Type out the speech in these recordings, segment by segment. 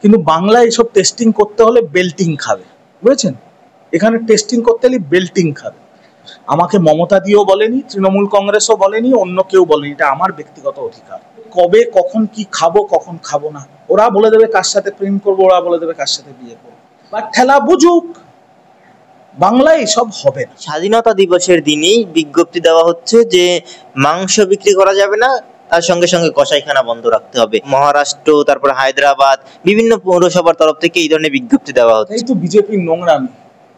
কিন্তু বাংলায় এসব টেস্টিং করতে হলে বেল্টিং খাবে, বুঝেছেন? এখানে টেস্টিং করতে হলে বেল্টিং খাবে। আমাকে মমতা দিয়েও বলেনি, তৃণমূল কংগ্রেসও বলেনি, অন্য কেউ বলেনি, এটা আমার ব্যক্তিগত অধিকার। কবে কখন কি খাবো কখন খাবো না ওরা বলে দেবে, কার সাথে প্রেম করবো ওরা বলে দেবে, কার সাথে বিয়ে করবো, বা ঠেলা বুঝুক। বাংলায় এসব হবে না। স্বাধীনতা দিবসের দিনই বিজ্ঞপ্তি দেওয়া হচ্ছে যে মাংস বিক্রি করা যাবে না, তার সঙ্গে সঙ্গে কসাইখানা বন্ধ রাখতে হবে। মহারাষ্ট্র, তারপর হায়দ্রাবাদ, বিভিন্ন পৌরসভার তরফ থেকে এই ধরনের বিজ্ঞপ্তি দেওয়া হচ্ছে। এই তো বিজেপির নোংরামি,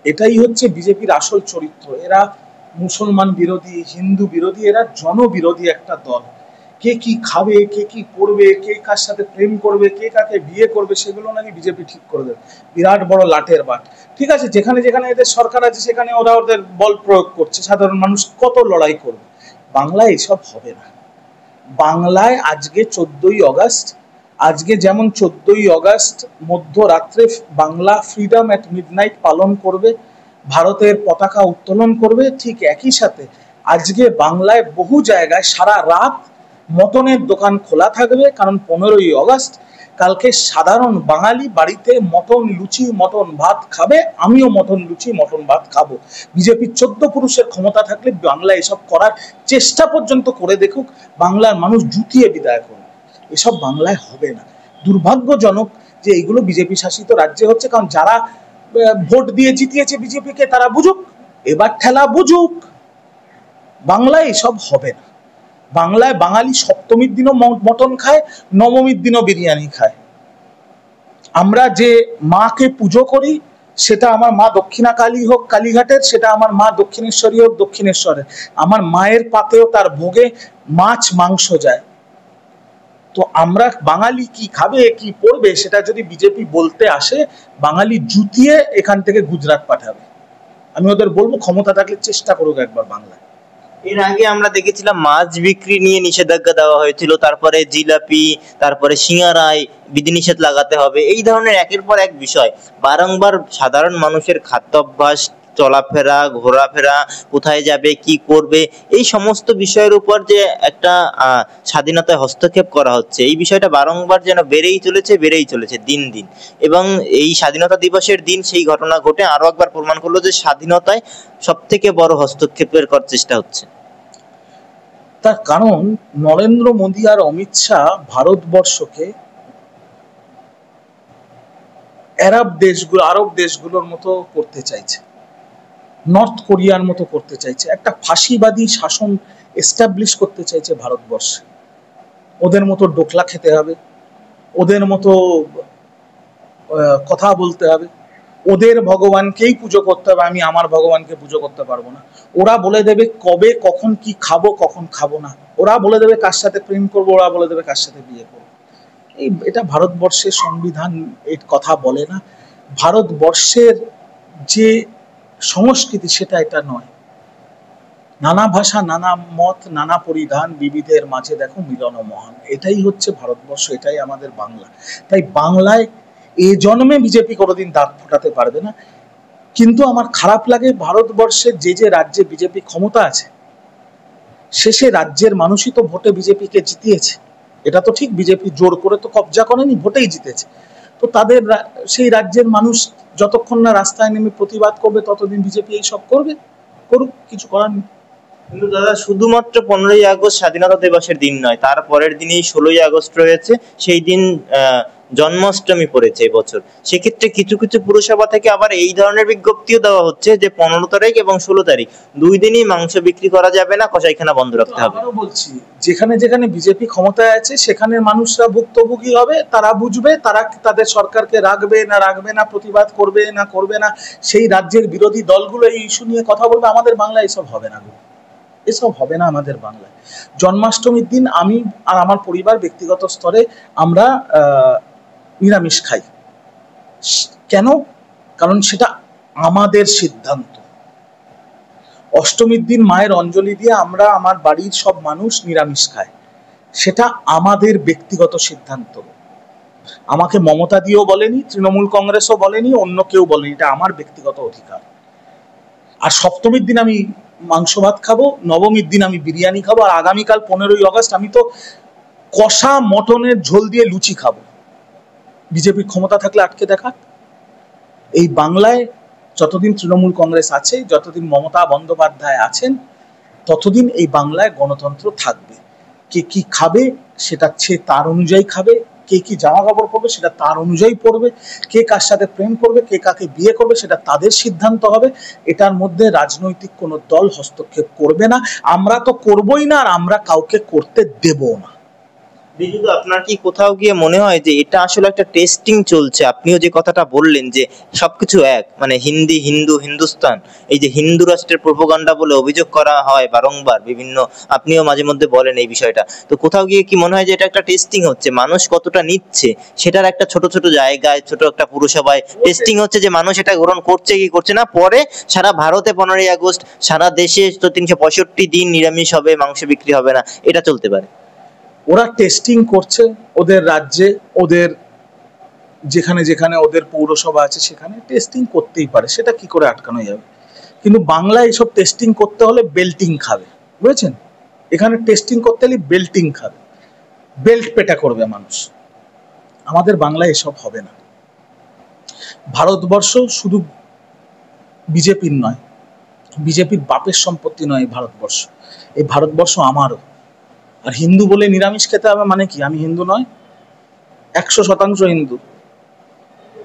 এটাই হচ্ছে বিজেপির আসল চরিত্র। এরা মুসলমান বিরোধী, হিন্দু বিরোধী, এরা জনবিরোধী একটা দল। কে কি খাবে, কে কি করবে, কে কার সাথে প্রেম করবে, কে কাকে বিয়ে করবে, সেগুলো নাকি বিজেপি ঠিক করে দেবে। বিরাট বড় লাটের বাট। ঠিক আছে, যেখানে যেখানে এদের সরকার আছে সেখানে ওরা ওদের বল প্রয়োগ করছে, সাধারণ মানুষ কত লড়াই করবে। বাংলায় এসব হবে না। বাংলায় আজকে 14ই আগস্ট, আজকে যেমন 14ই আগস্ট মধ্যরাত্রে বাংলা ফ্রিডম অ্যাট মিডনাইট পালন করবে, ভারতের পতাকা উত্তোলন করবে, ঠিক একই সাথে আজকে বাংলায় বহু জায়গায় সারা রাত মটনের দোকান খোলা থাকবে। কারণ 15ই আগস্ট কালকে সাধারণ বাঙালি বাড়িতে মটন লুচি মটন ভাত খাবে, আমিও মটন লুচি মটন ভাত খাবো। বিজেপির 14 পুরুষের ক্ষমতা থাকলে বাংলায় এসব করার চেষ্টা পর্যন্ত করে দেখুক, বাংলার মানুষ জুতিয়ে বিদায় করবে। এসব বাংলায় হবে না। দুর্ভাগ্যজনক যে এইগুলো বিজেপি শাসিত রাজ্যে হচ্ছে, কারণ যারা ভোট দিয়ে জিতিয়েছে বিজেপিকে তারা বুঝুক, এবার ঠেলা বুঝুক। বাংলায় এসব হবে না। বাংলায় বাঙালি সপ্তমীর দিনও মটন খায়, নবমীর দিনও বিরিয়ানি খায়। আমরা যে মাকে পুজো করি, সেটা আমার মা দক্ষিণা কালী হোক কালীঘাটের, সেটা আমার মা দক্ষিণেশ্বরী হোক দক্ষিণেশ্বরের, আমার মায়ের পাতেও তার ভোগে মাছ মাংস যায়। তো আমরা বাঙালি কি খাবে কি পড়বে সেটা যদি বিজেপি বলতে আসে, বাঙালি জুতিয়ে এখান থেকে গুজরাট পাঠাবে। আমি ওদের বলবো ক্ষমতা থাকলে চেষ্টা করুক একবার বাংলায়। এর আগে আমরা দেখেছিলাম মাছ বিক্রি নিয়ে নিষেধাজ্ঞা দেওয়া হয়েছিল, তারপরে জিলাপি, তারপরে সিঙ্গারায় বিধিনিষেধ লাগাতে হবে। এই ধরনের একের পর এক বিষয় বারংবার সাধারণ মানুষের খাদ্যাভ্যাস, চলাফেরা, ঘোরাফেরা, কোথায় যাবে, কি করবে, এই সমস্ত বিষয়ের উপর যে একটা স্বাধীনতায় হস্তক্ষেপ করা হচ্ছে, এই বিষয়টা বারংবার যেন বেড়েই চলেছে দিন দিন। এবং এই স্বাধীনতা দিবসের দিন সেই ঘটনা ঘটে আরো একবার প্রমাণ করলো যে স্বাধীনতায় সব থেকে বড় হস্তক্ষেপের করার চেষ্টা হচ্ছে। তার কারণ নরেন্দ্র মোদী আর অমিত শাহ ভারতবর্ষকে আরব দেশগুলোর মতো করতে চাইছে, নর্থ কোরিয়ার মতো করতে চাইছে, একটা ফাঁসিবাদী শাসন এস্টাবলিশ করতে চাইছে ভারতবর্ষে। ওদের মতো ডোকলা খেতে হবে, ওদের মতো কথা বলতে হবে, ওদের ভগবানকেই পুজো করতে হবে, আমি আমার ভগবানকে পুজো করতে পারবো না। ওরা বলে দেবে কবে কখন কি খাবো কখন খাবো না, ওরা বলে দেবে কার সাথে প্রেম করবো, ওরা বলে দেবে কার সাথে বিয়ে করবো। এটা ভারতবর্ষের সংবিধান এর কথা বলে না। ভারতবর্ষের যে সংস্কৃতি সেটা এটা নয়। নানা ভাষা, নানা মত, নানা পরিধান, বিবিধের মাঝে দেখো মিলন মহান। এটাই হচ্ছে ভারতবর্ষ, এটাই আমাদের বাংলা। তাই বাংলায় এ জন্মে বিজেপি কোনোদিন দাঁত ফোটাতে পারবে না। কিন্তু আমার খারাপ লাগে, ভারতবর্ষের যে রাজ্যে বিজেপি ক্ষমতা আছে, শেষে রাজ্যের মানুষই তো ভোটে বিজেপিকে জিতিয়েছে। এটা তো ঠিক, বিজেপি জোর করে তো কবজা করেনি, ভোটেই জিতেছে। তো তাদের সেই রাজ্যের মানুষ যতক্ষণ না রাস্তায় নেমে প্রতিবাদ করবে ততদিন বিজেপি এই সব করবে, করুক, কিছু করার নেই। কিন্তু দাদা, শুধুমাত্র 15ই আগস্ট স্বাধীনতা দিবসের দিন নয়, তার পরের দিনই 16ই আগস্ট রয়েছে। সেই দিন জন্মাষ্টমী পড়েছে এবছর। সেক্ষেত্রে কিছু কিছু পুরসভা থেকে আবার এই ধরনের বিজ্ঞপ্তিও দেওয়া হচ্ছে যে 15 তারিখ এবং 16 তারিখ 2 দিনই মাংস বিক্রি করা যাবে না, কসাইখানা বন্ধ রাখতে হবে। আবারও বলছি, যেখানে যেখানে বিজেপি ক্ষমতায় আছে সেখানে মানুষরা ভুক্তভোগী হবে, তারা বুঝবে, তারা তাদের সরকারকে রাখবে না, প্রতিবাদ করবে না, সেই রাজ্যের বিরোধী দলগুলো এই ইস্যু নিয়ে কথা বলবে। আমাদের বাংলায় এসব হবে না, এসব হবে না আমাদের বাংলায়। জন্মাষ্টমীর দিন আমি আর আমার পরিবার ব্যক্তিগত স্তরে আমরা নিরামিষ খাই। কেন? কারণ সেটা আমাদের সিদ্ধান্ত। অষ্টমীর দিন মায়ের অঞ্জলি দিয়ে আমরা, আমার বাড়ির সব মানুষ নিরামিষ খায়, সেটা আমাদের ব্যক্তিগত সিদ্ধান্ত। আমাকে মমতা দিয়েও বলেনি, তৃণমূল কংগ্রেসও বলেনি, অন্য কেউ বলেনি, এটা আমার ব্যক্তিগত অধিকার। আর সপ্তমীর দিন আমি মাংস ভাত খাবো, নবমীর দিন আমি বিরিয়ানি খাবো, আর আগামীকাল 15ই আগস্ট আমি তো কষা মটনের ঝোল দিয়ে লুচি খাবো। বিজেপি ক্ষমতা থাকলে আটকে দেখাক। এই বাংলায় যতদিন তৃণমূল কংগ্রেস আছে, যতদিন মমতা বন্দ্যোপাধ্যায় আছেন, ততদিন এই বাংলায় গণতন্ত্র থাকবে। কে কি খাবে সেটা সে তার অনুযায়ী খাবে, কে কি জামা কাপড় পরবে সেটা তার অনুযায়ী পরবে, কে কার সাথে প্রেম করবে, কে কাকে বিয়ে করবে সেটা তাদের সিদ্ধান্ত হবে। এটার মধ্যে রাজনৈতিক কোনো দল হস্তক্ষেপ করবে না, আমরা তো করবোই না, আর আমরা কাউকে করতে দেবো না। বিজু, আপনার কি কোথাও গিয়ে মনে হয় যে এটা আসলে একটা টেস্টিং চলছে? আপনিও যে কথাটা বললেন যে সবকিছু এক, মানে হিন্দি, হিন্দু, হিন্দুস্তান, এই যে হিন্দু রাষ্ট্রের প্রোপাগান্ডা বলে অভিযোগ করা হয় বারংবার বিভিন্ন, আপনিও মাঝে মধ্যে বলেন এই বিষয়টা, তো কোথাও গিয়ে কি মনে হয় যে এটা একটা টেস্টিং হচ্ছে? মানুষ কতটা নিচ্ছে সেটার একটা ছোট ছোট জায়গায়, ছোট একটা পুরসভায় টেস্টিং হচ্ছে যে মানুষ এটা গ্রহণ করছে কি করছে না। পরে সারা ভারতে 15ই আগস্ট, সারা দেশে তো 365 দিন নিরামিষ হবে, মাংস বিক্রি হবে না, এটা চলতে পারে? ওরা টেস্টিং করছে ওদের রাজ্যে, ওদের যেখানে যেখানে ওদের পৌরসভা আছে সেখানে টেস্টিং করতেই পারে, সেটা কি করে আটকানো যাবে? কিন্তু বাংলায় এইসব টেস্টিং করতে হলে বেল্টিং খাবে, বুঝেছেন? এখানে টেস্টিং করতে হলে বেল্টিং খাবে, বেল্ট পেটা করবে মানুষ। আমাদের বাংলায় এসব হবে না। ভারতবর্ষ শুধু বিজেপির নয়, বিজেপির বাপের সম্পত্তি নয় এই ভারতবর্ষ, এই ভারতবর্ষ আমারও। আর হিন্দু বলে নিরামিষ খেতে হবে মানে কি? আমি হিন্দু নয়? 100% হিন্দু,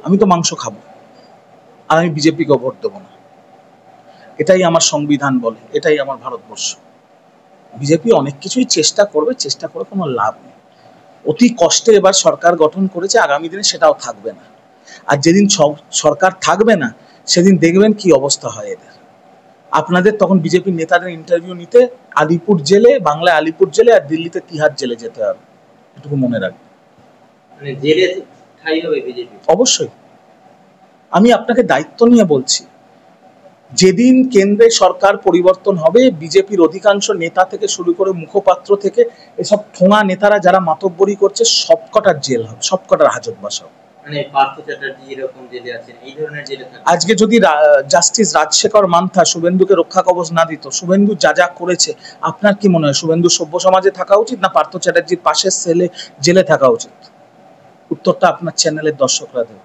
আমি তো মাংস খাবো, আর আমি বিজেপিকে ভোট দেবো না। এটাই আমার সংবিধান বলে, এটাই আমার ভারতবর্ষ। বিজেপি অনেক কিছুই চেষ্টা করবে, চেষ্টা করে কোনো লাভ নেই। অতি কষ্টে এবার সরকার গঠন করেছে, আগামী দিনে সেটাও থাকবে না। আর যেদিন সরকার থাকবে না সেদিন দেখবেন কি অবস্থা হয় এদের। আপনাদের তখন বিজেপির নেতাদের ইন্টারভিউ নিতে আলিপুর জেলে, বাংলায় আলিপুর জেলে আর দিল্লিতে তিহার জেলে যেতে হবে, এটুকু মনে রাখবেন। মানে জেলে ঠাই হবে বিজেপি? অবশ্যই। আমি আপনাকে দায়িত্ব নিয়ে বলছি, যেদিন কেন্দ্রে সরকার পরিবর্তন হবে, বিজেপির অধিকাংশ নেতা থেকে শুরু করে মুখপাত্র থেকে এসব ঠোঙা নেতারা যারা মাতব্বরি করছে সবকটার জেল হবে, সবকটার হাজতবাস হবে। মানে পার্থ চ্যাটার্জি এরকম জেলে আছেন, এই ধরনের জেলে থাকবে। আজকে যদি জাস্টিস রাজশেখর মান্থা শুভেন্দুকে রক্ষা কবচ না দিত, শুভেন্দু যা যা করেছে, আপনার কি মনে হয় শুভেন্দু সভ্য সমাজে থাকা উচিত না পার্থ চ্যাটার্জির পাশের সেলে জেলে থাকা উচিত? উত্তরটা আপনার চ্যানেলের দর্শকরা দেবে।